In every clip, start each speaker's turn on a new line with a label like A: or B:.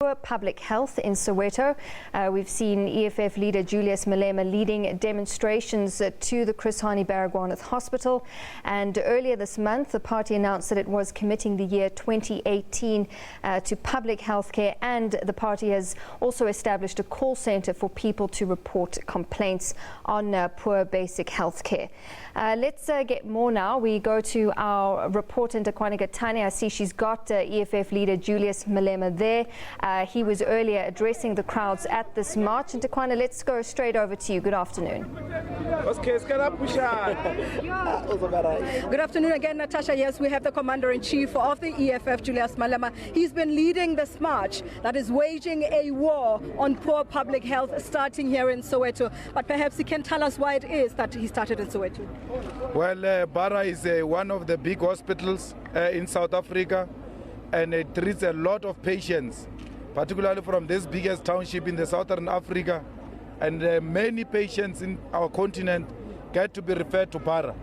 A: Poor public health in Soweto. We've seen EFF leader Julius Malema leading demonstrations to the Chris Hani Baragwanath Hospital. And earlier this month, the party announced that it was committing the year 2018 to public health care, and the party has also established a call centre for people to report complaints on poor basic health care. Let's get more now. We go to our reporter Ndakwana Gatane. I see she's got EFF leader Julius Malema there. He was earlier addressing the crowds at this march. And Ndakwana, let's go straight over to you. Good afternoon.
B: Good afternoon again, Natasha. Yes, we have the Commander-in-Chief of the EFF, Julius Malema. He's been leading this march that is waging a war on poor public health, starting here in Soweto. But perhaps he can tell us why it is that he started in Soweto.
C: Well, Bara is one of the big hospitals in South Africa, and it treats a lot of patients, particularly from this biggest township in the Southern Africa. And many patients in our continent get to be referred to Bara.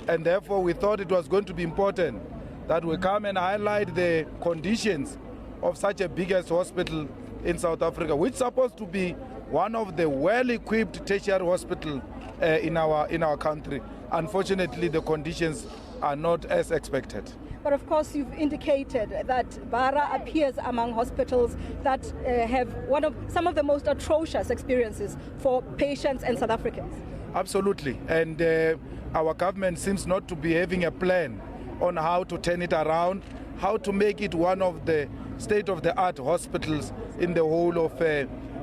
C: And therefore, we thought it was going to be important that we come and highlight the conditions of such a biggest hospital in South Africa, which is supposed to be one of the well-equipped tertiary hospitals in our country. Unfortunately, the conditions are not as expected.
B: But of course, you've indicated that Bara appears among hospitals that have some of the most atrocious experiences for patients and South Africans.
C: Absolutely. And our government seems not to be having a plan on how to turn it around, how to make it one of the state-of-the-art hospitals in the whole of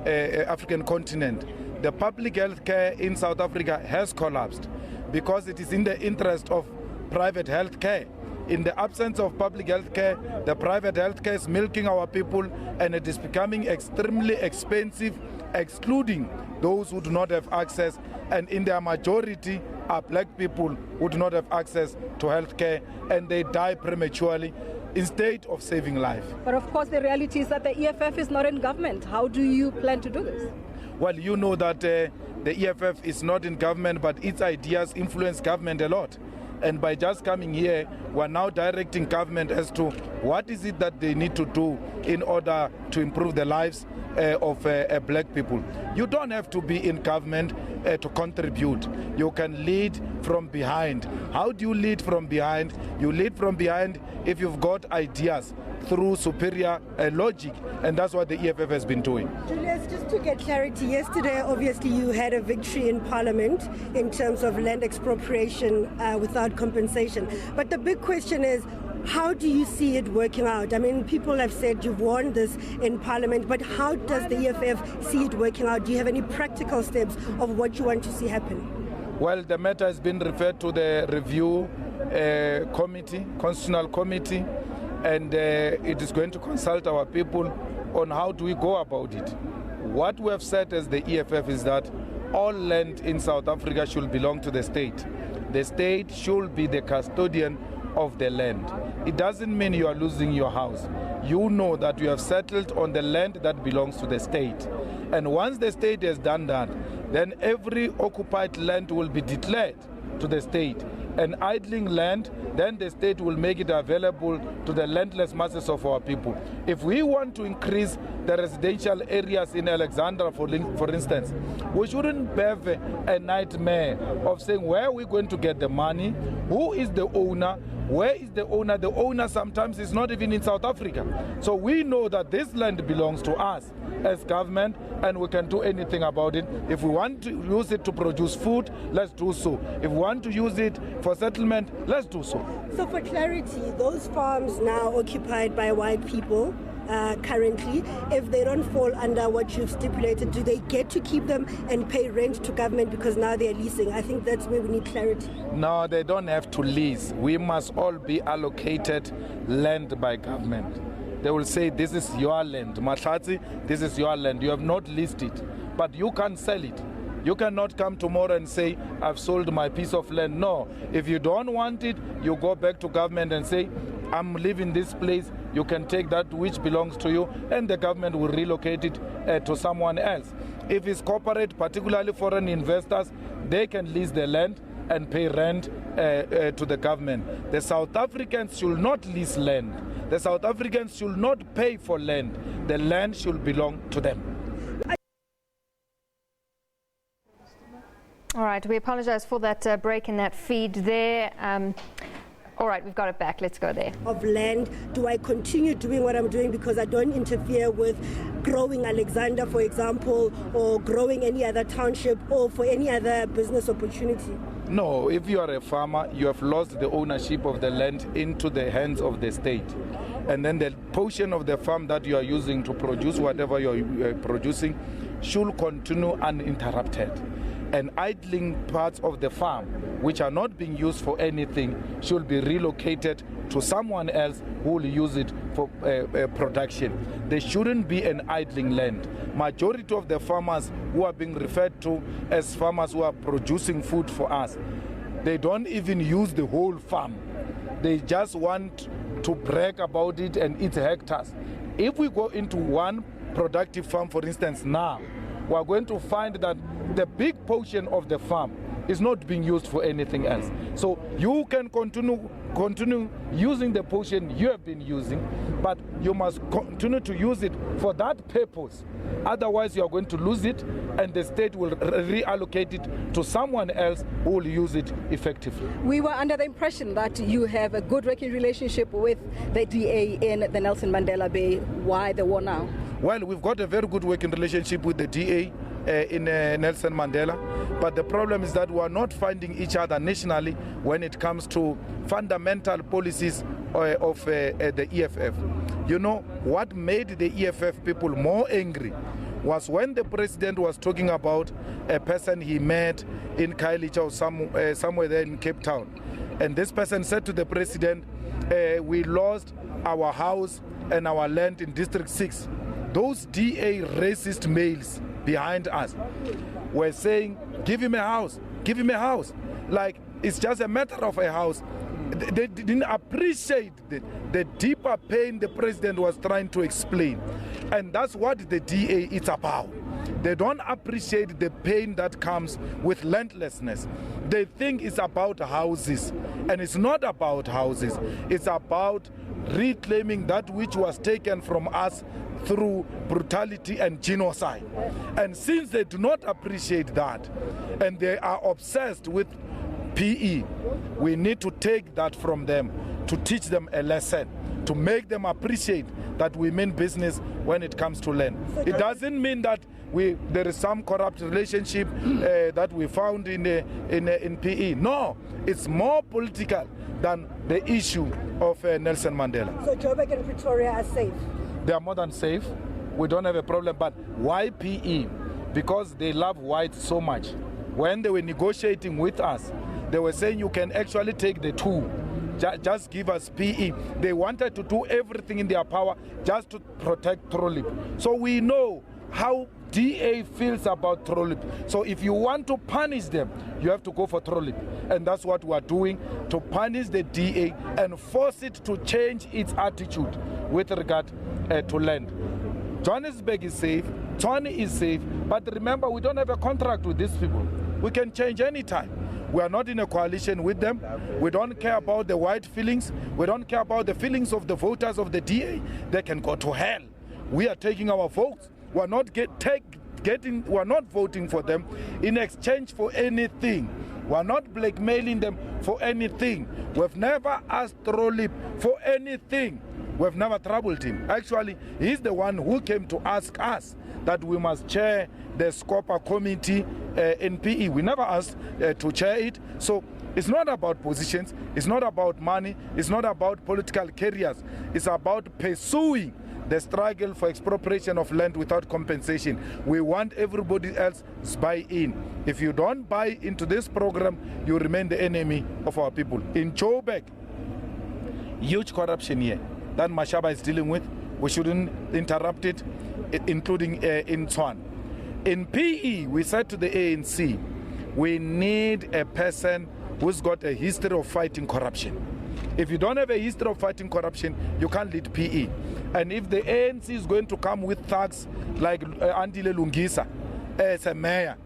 C: African continent. The public health care in South Africa has collapsed because it is in the interest of private health care. In the absence of public health care, the private health care is milking our people, and it is becoming extremely expensive, excluding those who do not have access, and in their majority are black people who do not have access to health care, and they die prematurely instead of saving life.
B: But of course, the reality is that the EFF is not in government. How do you plan to do this?
C: Well, you know that the EFF is not in government, but its ideas influence government a lot. And by just coming here, we're now directing government as to what is it that they need to do in order to improve the lives of black people. You don't have to be in government to contribute. You can lead from behind. How do you lead from behind? You lead from behind if you've got ideas through superior logic, and that's what the EFF has been doing.
D: Julius, just to get clarity, yesterday obviously you had a victory in Parliament in terms of land expropriation without compensation. But the big question is, how do you see it working out? I mean, people have said you've won this in Parliament, but how does the EFF see it working out? Do you have any practical steps of what you want to see happen?
C: Well, the matter has been referred to the review committee, constitutional committee, and it is going to consult our people on how do we go about it. What we have said as the EFF is that all land in South Africa should belong to the state. The state should be the custodian of the land. It doesn't mean you are losing your house. You know that you have settled on the land that belongs to the state. And once the state has done that, then every occupied land will be declared to the state. And idling land, then the state will make it available to the landless masses of our people. If we want to increase the residential areas in Alexandra, for instance, we shouldn't have a nightmare of saying where are we going to get the money, who is the owner, where is the owner? The owner sometimes is not even in South Africa. So we know that this land belongs to us as government, and we can do anything about it. If we want to use it to produce food, let's do so. If we want to use it for settlement, let's do so.
D: So for clarity, those farms now occupied by white people currently, if they don't fall under what you've stipulated, do they get to keep them and pay rent to government because now they're leasing? I think that's where we need clarity.
C: No, they don't have to lease. We must all be allocated land by government. They will say, this is your land. Matlatsi, this is your land. You have not leased it, but you can sell it. You cannot come tomorrow and say, I've sold my piece of land. No, if you don't want it, you go back to government and say, I'm leaving this place. You can take that which belongs to you, and the government will relocate it to someone else. If it's corporate, particularly foreign investors, they can lease the land and pay rent to the government. The South Africans should not lease land. The South Africans should not pay for land. The land should belong to them.
A: All right, we apologize for that break in that feed there. All right, we've got it back. Let's go there.
D: Of land, do I continue doing what I'm doing because I don't interfere with growing Alexander, for example, or growing any other township or for any other business opportunity?
C: No, if you are a farmer, you have lost the ownership of the land into the hands of the state. And then the portion of the farm that you are using to produce whatever you are producing should continue uninterrupted. And idling parts of the farm, which are not being used for anything, should be relocated to someone else who will use it for production. There shouldn't be an idling land. Majority of the farmers who are being referred to as farmers who are producing food for us, they don't even use the whole farm. They just want to brag about it and eat hectares. If we go into one productive farm, for instance, now, we are going to find that the big portion of the farm is not being used for anything else. So you can continue using the portion you have been using, but you must continue to use it for that purpose. Otherwise, you are going to lose it, and the state will reallocate it to someone else who will use it effectively.
B: We were under the impression that you have a good working relationship with the DA in the Nelson Mandela Bay. Why the war now?
C: Well, we've got a very good working relationship with the DA in Nelson Mandela, but the problem is that we are not finding each other nationally when it comes to fundamental policies of the EFF. You know, what made the EFF people more angry was when the president was talking about a person he met in Khayelitsha or somewhere there in Cape Town. And this person said to the president, we lost our house and our land in District 6. Those DA racist males behind us were saying, give him a house, give him a house. Like, it's just a matter of a house. They didn't appreciate the deeper pain the president was trying to explain. And that's what the DA is about. They don't appreciate the pain that comes with landlessness. They think it's about houses, and it's not about houses. It's about reclaiming that which was taken from us through brutality and genocide. And since they do not appreciate that, and they are obsessed with PE, we need to take that from them, to teach them a lesson, to make them appreciate that we mean business when it comes to land. It doesn't mean that there is some corrupt relationship that we found in PE. No, it's more political than the issue of Nelson Mandela.
D: So Joburg and Pretoria are safe?
C: They are more than safe. We don't have a problem. But why PE? Because they love whites so much. When they were negotiating with us, they were saying you can actually take the two. Just give us PE. They wanted to do everything in their power just to protect Trolip. So we know how DA feels about Trolip. So if you want to punish them, you have to go for Trolip. And that's what we are doing, to punish the DA and force it to change its attitude with regard to land. Johannesburg is safe, Tshwane is safe, but remember, we don't have a contract with these people. We can change anytime. We are not in a coalition with them. We don't care about the white feelings. We don't care about the feelings of the voters of the DA. They can go to hell. We are taking our votes. We are not we are not voting for them in exchange for anything. We are not blackmailing them for anything. We've never asked Trolip for anything. We've never troubled him. Actually, he's the one who came to ask us that we must chair the Scopa committee in PE. We never asked to chair it. So it's not about positions. It's not about money. It's not about political careers. It's about pursuing the struggle for expropriation of land without compensation. We want everybody else to buy in. If you don't buy into this program, you remain the enemy of our people. In Joburg, huge corruption here that Mashaba is dealing with. We shouldn't interrupt it, including in Tshwane. In PE, we said to the ANC, we need a person who's got a history of fighting corruption. If you don't have a history of fighting corruption, you can't lead PE. And if the ANC is going to come with thugs like Andile Lungisa as a mayor,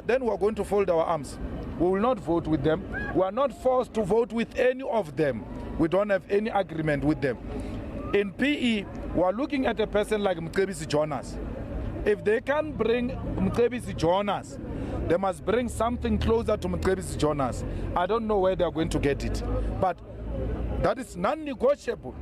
C: then we're going to fold our arms. We will not vote with them. We are not forced to vote with any of them. We don't have any agreement with them. In PE, we are looking at a person like Mcebisi Jonas. If they can bring Mcebisi Jonas, they must bring something closer to Mcebisi Jonas. I don't know where they are going to get it, but that is non-negotiable.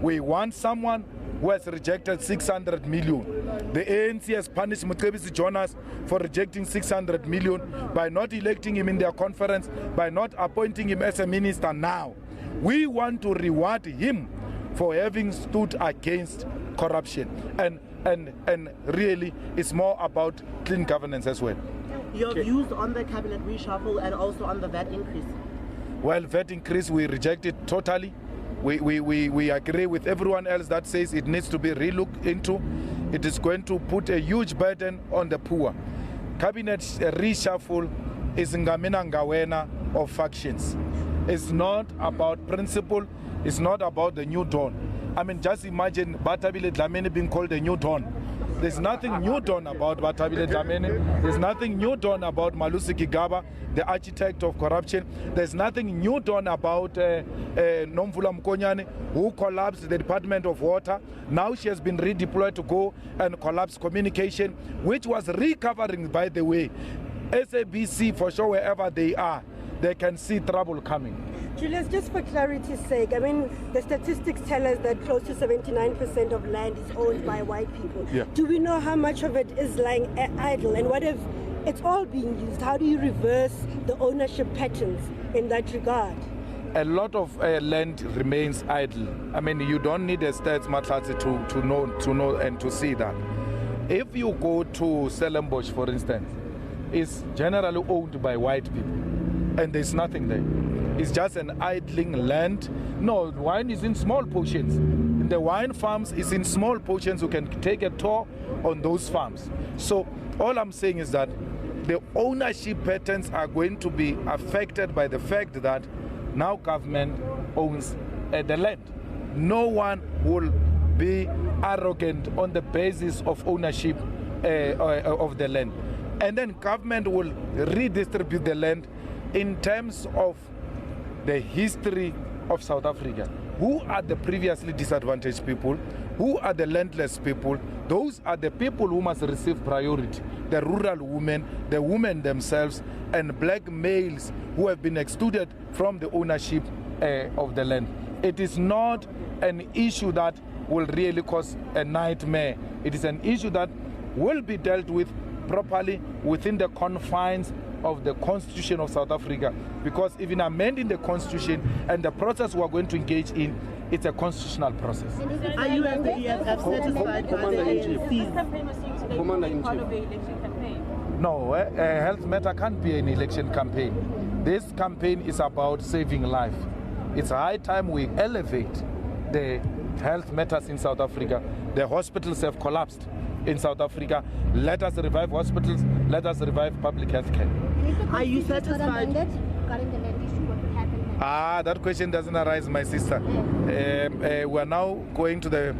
C: We want someone who has rejected 600 million. The ANC has punished Mcebisi Jonas for rejecting 600 million by not electing him in their conference, by not appointing him as a minister now. We want to reward him for having stood against corruption. And really, it's more about clean governance as well.
E: Your views on the cabinet reshuffle and also on the VAT increase?
C: Well, VAT increase, we reject it totally. We agree with everyone else that says it needs to be relooked into. It is going to put a huge burden on the poor. Cabinet reshuffle is ngamina ngawena of factions. It's not about principle. It's not about the new dawn. I mean, just imagine Batabile Dlamini being called the new dawn. There's nothing new dawn about Batabile Dlamini. There's nothing new dawn about Malusi Gigaba, the architect of corruption. There's nothing new dawn about Nomvula Mkonyane, who collapsed the Department of Water. Now she has been redeployed to go and collapse communication, which was recovering, by the way. SABC, for sure, wherever they are, they can see trouble coming.
D: Julius, just for clarity's sake, I mean, the statistics tell us that close to 79% of land is owned by white people.
C: Yeah.
D: Do we know how much of it is lying idle? And what if it's all being used? How do you reverse the ownership patterns in that regard?
C: A lot of land remains idle. I mean, you don't need a stats matlatsi to know and to see that. If you go to Stellenbosch, for instance, it's generally owned by white people, and there's nothing there. It's just an idling land. No, wine is in small portions. In the wine farms, it's in small portions. You can take a tour on those farms. So all I'm saying is that the ownership patterns are going to be affected by the fact that now government owns the land. No one will be arrogant on the basis of ownership of the land. And then government will redistribute the land in terms of the history of South Africa. Who are the previously disadvantaged people? Who are the landless people? Those are the people who must receive priority. The rural women, the women themselves, and black males who have been excluded from the ownership of the land. It is not an issue that will really cause a nightmare. It is an issue that will be dealt with properly within the confines of the Constitution of South Africa, because even amending the Constitution and the process we are going to engage in, it's a constitutional process.
E: Are you as the EFF satisfied by the agency's
F: part of the election campaign?
C: No, health matter can't be an election campaign. This campaign is about saving life. It's high time we elevate the health matters in South Africa. The hospitals have collapsed in South Africa. Let us revive hospitals. Let us revive public health care.
E: Are you satisfied?
F: Regarding the land issue, what will happen now?
C: That question doesn't arise, my sister. We are now going to the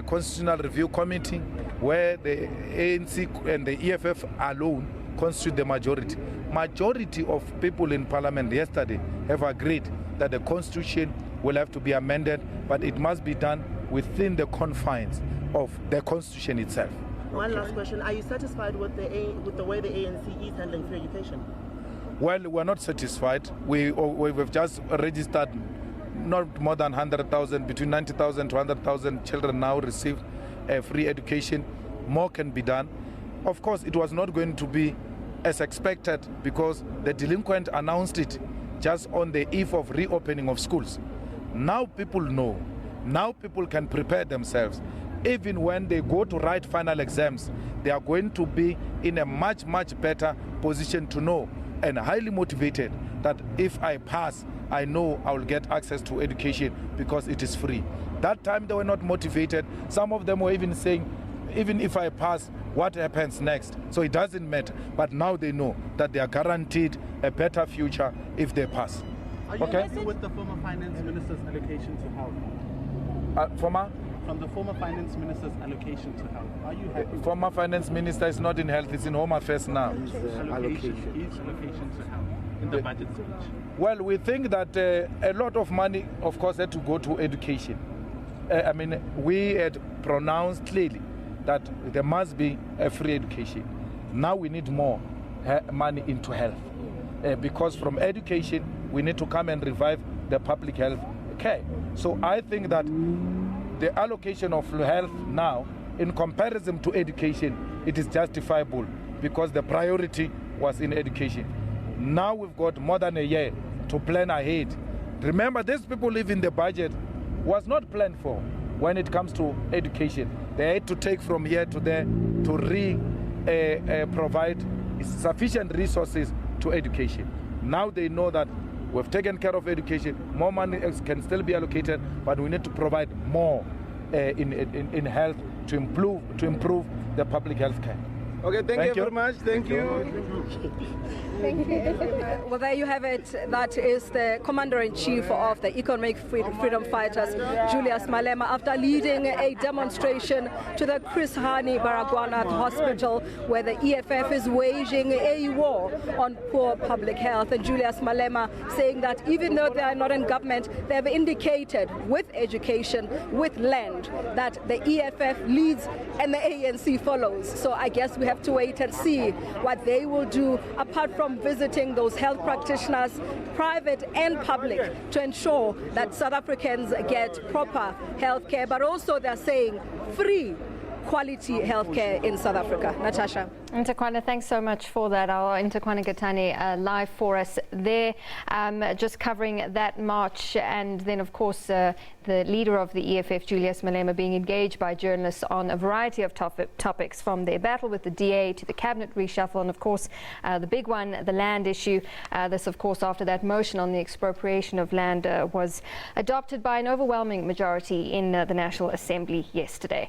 C: Constitutional Review Committee, where the ANC and the EFF alone constitute the majority. Majority of people in Parliament yesterday have agreed that the Constitution will have to be amended, but it must be done within the confines of the Constitution itself.
E: One last question. Are you satisfied with the way the ANC is handling free education?
C: Well, we're not satisfied. We've just registered not more than 100,000, between 90,000 to 100,000 children now receive free education. More can be done. Of course, it was not going to be as expected because the delinquent announced it just on the eve of reopening of schools. Now people know. Now people can prepare themselves. Even when they go to write final exams, they are going to be in a much, much better position to know and highly motivated that if I pass, I know I will get access to education because it is free. That time they were not motivated. Some of them were even saying, even if I pass, what happens next? So it doesn't matter. But now they know that they are guaranteed a better future if they pass.
G: Are you happy with the former finance minister's allocation to health? From the former finance minister's allocation to health, are you happy?
C: Former finance minister is not in health, it's in Home Affairs now.
G: His allocation to health in the budget speech.
C: Well, we think that a lot of money, of course, had to go to education. we had pronounced clearly that there must be a free education. Now we need more money into health, because from education we need to come and revive the public health care. So I think that the allocation of health now, in comparison to education, it is justifiable because the priority was in education. Now we've got more than a year to plan ahead. Remember, these people in the budget was not planned for when it comes to education. They had to take from here to there to provide sufficient resources to education. Now they know that we've taken care of education, more money can still be allocated, but we need to provide more in health to improve the public health care.
H: Okay, thank you very much. Thank you.
B: Thank you. Well, there you have it. That is the Commander-in-Chief of the Economic Freedom Fighters, Julius Malema, after leading a demonstration to the Chris Hani Baragwanath Hospital, where the EFF is waging a war on poor public health. And Julius Malema saying that even though they are not in government, they have indicated with education, with land, that the EFF leads and the ANC follows. So I guess we have to wait and see what they will do, apart from visiting those health practitioners, private and public, to ensure that South Africans get proper health care, but also they're saying free quality healthcare in South Africa. Natasha.
A: Ntakwana, thanks so much for that. Our Ntakwana Katani live for us there, just covering that march, and then of course the leader of the EFF, Julius Malema, being engaged by journalists on a variety of topics, from their battle with the DA to the cabinet reshuffle, and of course the big one, the land issue. This of course after that motion on the expropriation of land was adopted by an overwhelming majority in the National Assembly yesterday.